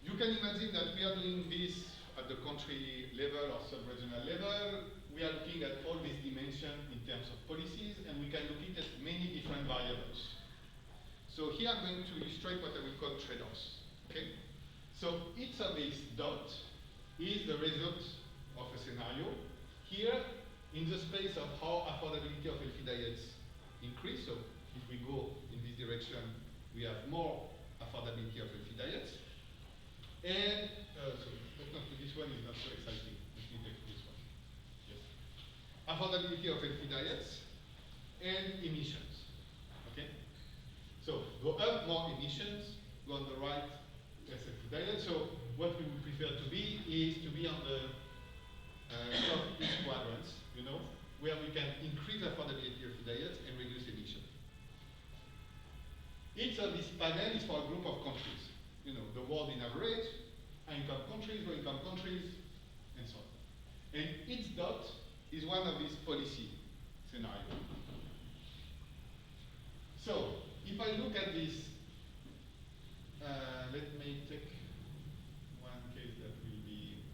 you can imagine that we are doing this at the country level or sub-regional level. We are looking at all these dimensions in terms of policies, and we can look at many different variables. So here I'm going to illustrate what I will call trade-offs. Okay? So each of these dots is the result of a scenario. Here, in the space of how affordability of healthy diets increase, so if we go in this direction, we have more affordability of healthy diets. And, this one is not so exciting. Let me take this one. Yes. Affordability of healthy diets and emissions. Okay? So, go up, more emissions, go on the right, less healthy diet. So, what we would prefer to be is to be on the southeast quadrants, you know, where we can increase affordability of diets and reduce emissions. Each of these panels is for a group of countries. You know, the world in average, high-income countries, low-income countries, and so on. And each dot is one of these policy scenarios. So, if I look at this, let me take one case that will be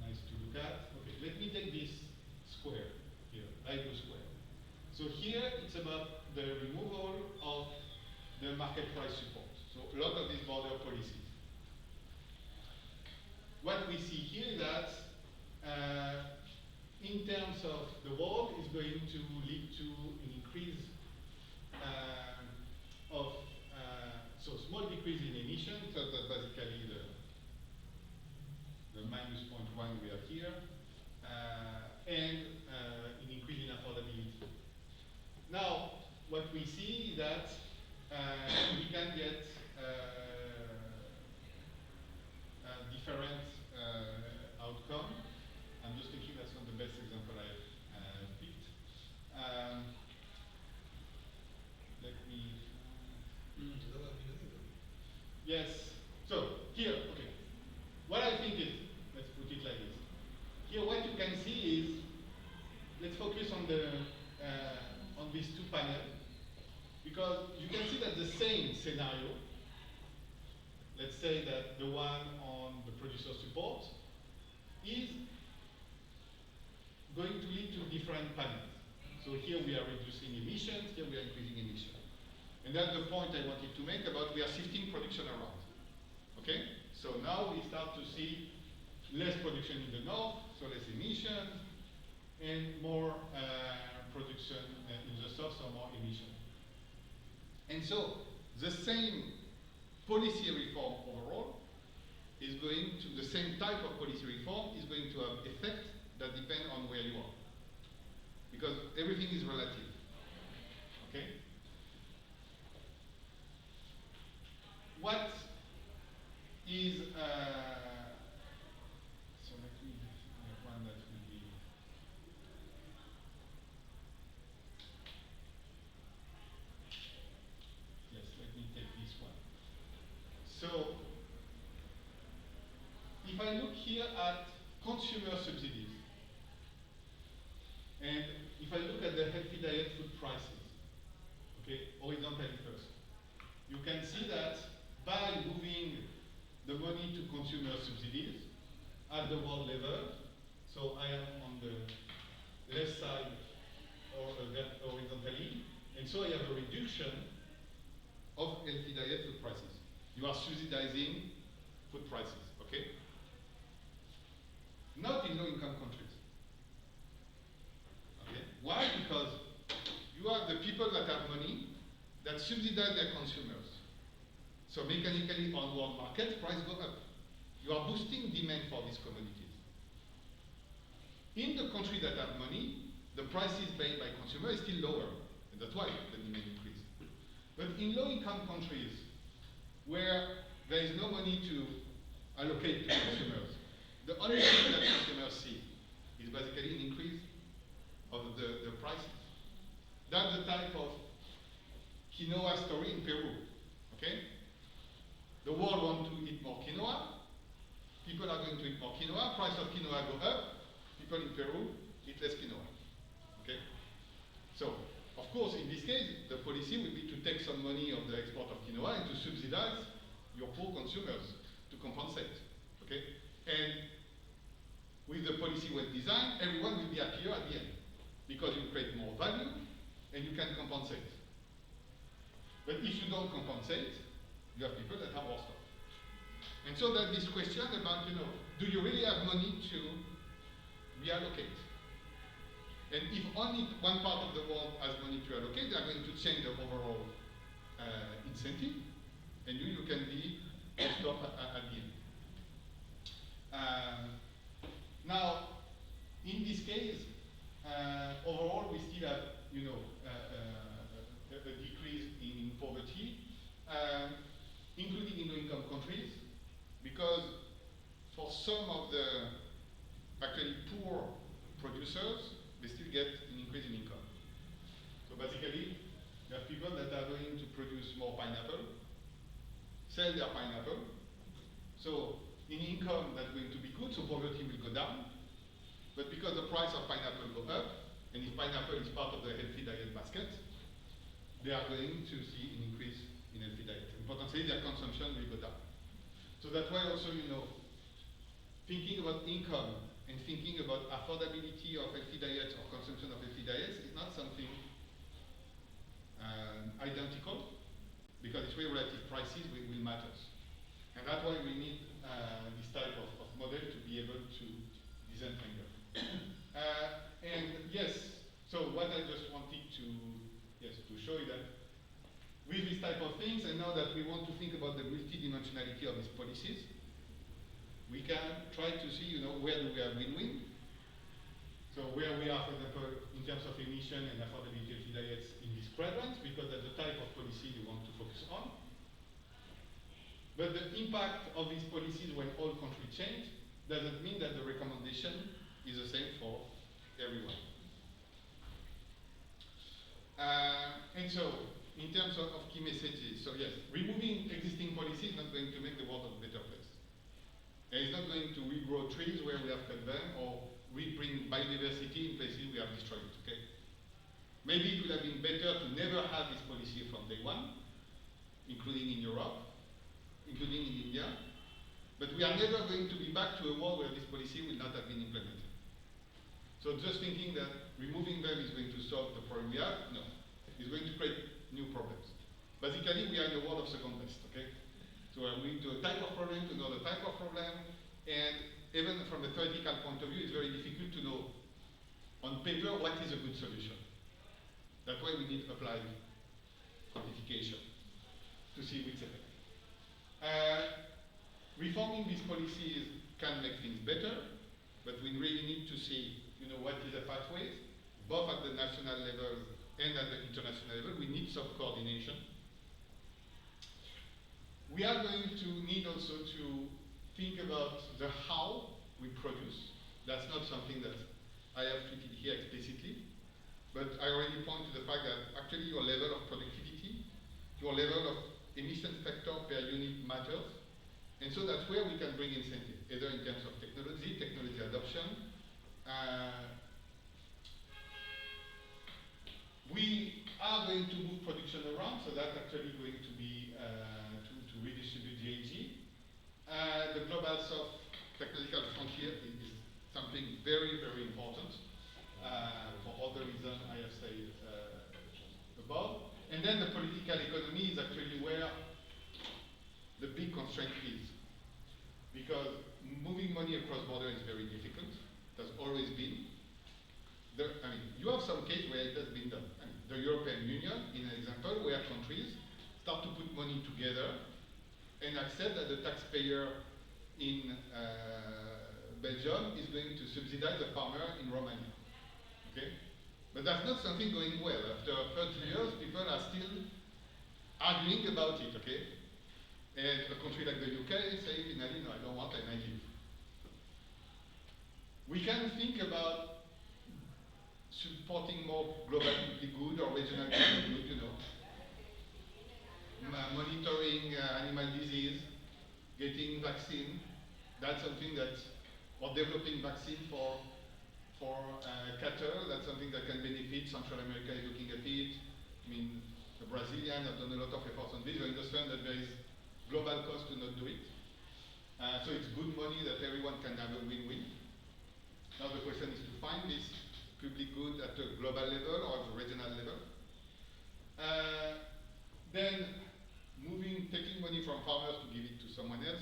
nice to look at. Okay, let me take this square here, IGO square. So here it's about the removal of the market price support. So a lot of these border policies. What we see here is that in terms of the world is going to lead to an increase of so small decrease in emissions, so that's basically the minus 0.1 we have here, and an increase in affordability. Now, what we see is that we can get different outcome. I'm just thinking that's not the best example I've picked. Let me. Yes. So here, okay. What I think is, let's put it like this. Here, what you can see is, let's focus on the on these two panels, because you can see that the same scenario. Let's say that the one on the producer support is going to lead to different panels. So here we are reducing emissions, here we are increasing emissions. And that's the point I wanted to make about we are shifting production around. Okay? So now we start to see less production in the north, so less emissions, and more production in the south, so more emission. And so the same policy reform overall is going to, the same type of policy reform is going to have effect that depend on where you are. Because everything is relative. Okay? What is, so let me make one that will be, yes, let me take this one. So, if I look here at consumer subsidies, and if I look at the healthy diet food prices, okay, horizontally first, you can see that by moving the money to consumer subsidies at the world level, so I am on the left side or horizontally, and so I have a reduction of healthy diet food prices. You are subsidizing food prices, okay? Not in low-income countries. Okay? Why? Because you have the people that have money that subsidize their consumers. So mechanically on world markets, prices go up. You are boosting demand for these commodities. In the countries that have money, the prices paid by consumers is still lower. And that's why the demand increased. But in low-income countries, where there is no money to allocate to consumers, the only thing that consumers see is basically an increase of the prices. That's the type of quinoa story in Peru, okay? The world wants to eat more quinoa. People are going to eat more quinoa. Price of quinoa go up. People in Peru eat less quinoa, okay? So, of course, in this case, the policy would be to take some money of the export of quinoa and to subsidize your poor consumers to compensate, okay? And with the policy well designed, everyone will be happier at the end because you create more value and you can compensate. But if you don't compensate, you have people that have more stuff. And so there's this question about, do you really have money to reallocate? And if only one part of the world has money to allocate, they are going to change the overall incentive, and you can be stop at the end. Now, in this case, overall we still have, a decrease in poverty, including in low-income countries, because for some of the actually poor producers, they still get an increase in income. So basically, you have people that are going to produce more pineapple, sell their pineapple. So in income, that's going to be good, so poverty will go down. But because the price of pineapple go up, and if pineapple is part of the healthy diet basket, they are going to see an increase in healthy diet. And potentially their consumption will go down. So that's why also, thinking about income and thinking about affordability of healthy diets or consumption of healthy diets is not something identical, because it's very relative prices will matter. And that's why we need this type of model to be able to disentangle. And yes, so what I just wanted to show you that with this type of things, and now that we want to think about the multidimensionality of these policies, we can try to see, where do we have win-win. So where we are, for example, in terms of emission and affordability of diets in these quadrants, because that's the type of policy you want to focus on. But the impact of these policies when all countries change doesn't mean that the recommendation is the same for everyone. And so, in terms of key messages, so yes, removing existing policies is not going to make the world a better place. And it's not going to regrow trees where we have cut them, or bring biodiversity in places we have destroyed it, okay? Maybe it would have been better to never have this policy from day one, including in Europe, including in India, but we are never going to be back to a world where this policy will not have been implemented. So just thinking that removing them is going to solve the problem we have, no. It's going to create new problems. basically we are in a world of second best, okay? So we're moving to a type of problem to another type of problem, and even from a theoretical point of view, it's very difficult to know on paper what is a good solution. That's why we need applied quantification to see which effect. Reforming these policies can make things better, but we really need to see, what is the pathways, both at the national level and at the international level. We need some coordination. We are going to need also to think about the how we produce. That's not something that I have treated here explicitly, but I already point to the fact that actually your level of productivity, your level of emission factor per unit matters, and so that's where we can bring incentive, either in terms of technology adoption. We are going to move production around, so that's actually going to be to redistribute GHG. The global South technological frontier is something very, very important for all the reasons I have said above. And then the political economy is actually where the big constraint is. Because moving money across border is very difficult. It has always been. You have some case where it has been done. The European Union, in an example, where countries start to put money together and accept that the taxpayer in Belgium is going to subsidize the farmer in Romania. Okay? But that's not something going well. After 30 years, people are still arguing about it, okay? And a country like the UK say finally, no, I don't want, and I leave. We can think about supporting more global public good or regional public good, monitoring animal disease, getting vaccine. That's something that, or developing vaccine for cattle. That's something that can benefit. Central America is looking at it. The Brazilians have done a lot of efforts on this. We understand that there is global cost to not do it. So it's good money that everyone can have a win-win. Now the question is to find this public good at a global level or at a regional level. Then taking money from farmers to give it to someone else,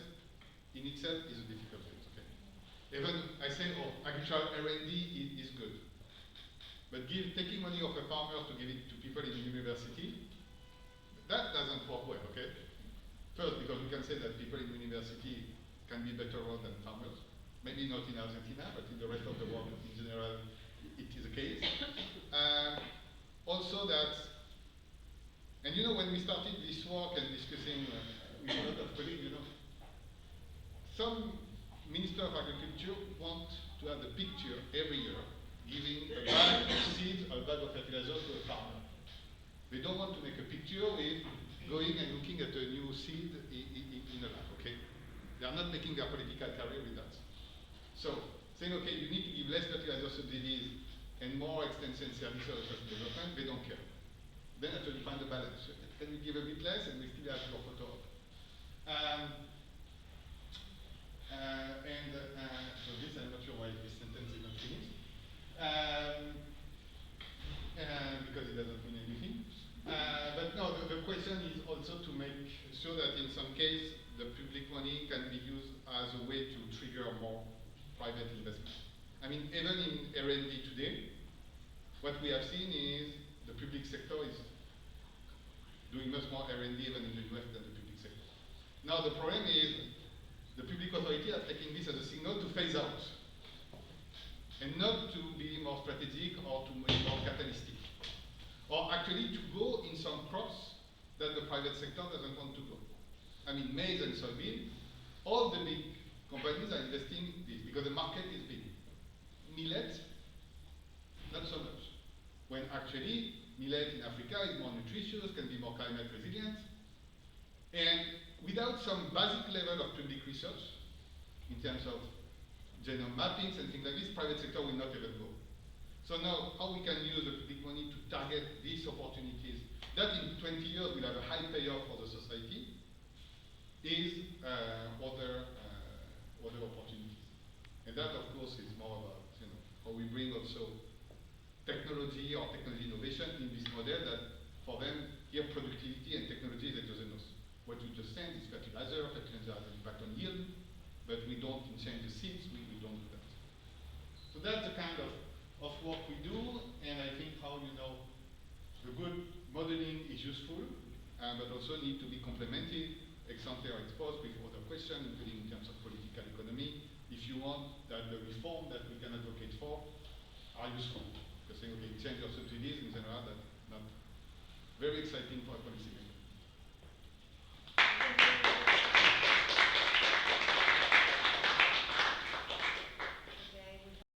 in itself is a difficult thing, okay? Even I say, agricultural R&D is good. But taking money off a farmer to give it to people in the university, that doesn't work well, okay? First, because we can say that people in university can be better off than farmers. Maybe not in Argentina, but in the rest of the world in general, it is the case. Also that, and when we started this work and discussing with a lot of colleagues, some Minister of Agriculture want to have a picture every year giving a bag of seeds or a bag of fertilizer to a farmer. They don't want to make a picture with going and looking at a new seed in a lab, okay? They are not making their political career with that. So, saying, okay, you need to give less fertilizer subsidies and more extension services of development, they don't care. Then actually find a balance. Can we give a bit less and we still have your photo up? So this, I'm not sure why this sentence is not finished. Because it doesn't mean anything. But no, the question is also to make sure that in some case the public money can be used as a way to trigger more private investment. Even in R&D today, what we have seen is the public sector is doing much more R&D even in the US than the public sector. Now the problem is the public authority are taking this as a signal to phase out and not to be more strategic or to be more catalytic. Or actually to go in some crops that the private sector doesn't want to go. Maize and soybean, all the big companies are investing in this because the market is big. Millet, not so much. When actually, millet in Africa is more nutritious, can be more climate resilient. And without some basic level of public research, in terms of genome mappings and things like this, private sector will not even go. So now, how we can use the public money to target these opportunities, that in 20 years will have a high payoff for the society, is other opportunities. And that, of course, is more about how we bring also technology or technology innovation in this model that For them, here productivity and technology, they doesn't know. What you just said is fertilizer has an impact on yield, but we don't change the seeds, we don't do that. So that's the kind of work we do, and I think how the good modeling is useful, but also need to be complemented, ex-ante or ex-post, with other questions, including in terms of political economy, if you want that the reform that we can advocate for are useful. Because saying, okay, change your subsidies in general, that's not very exciting for a policy maker.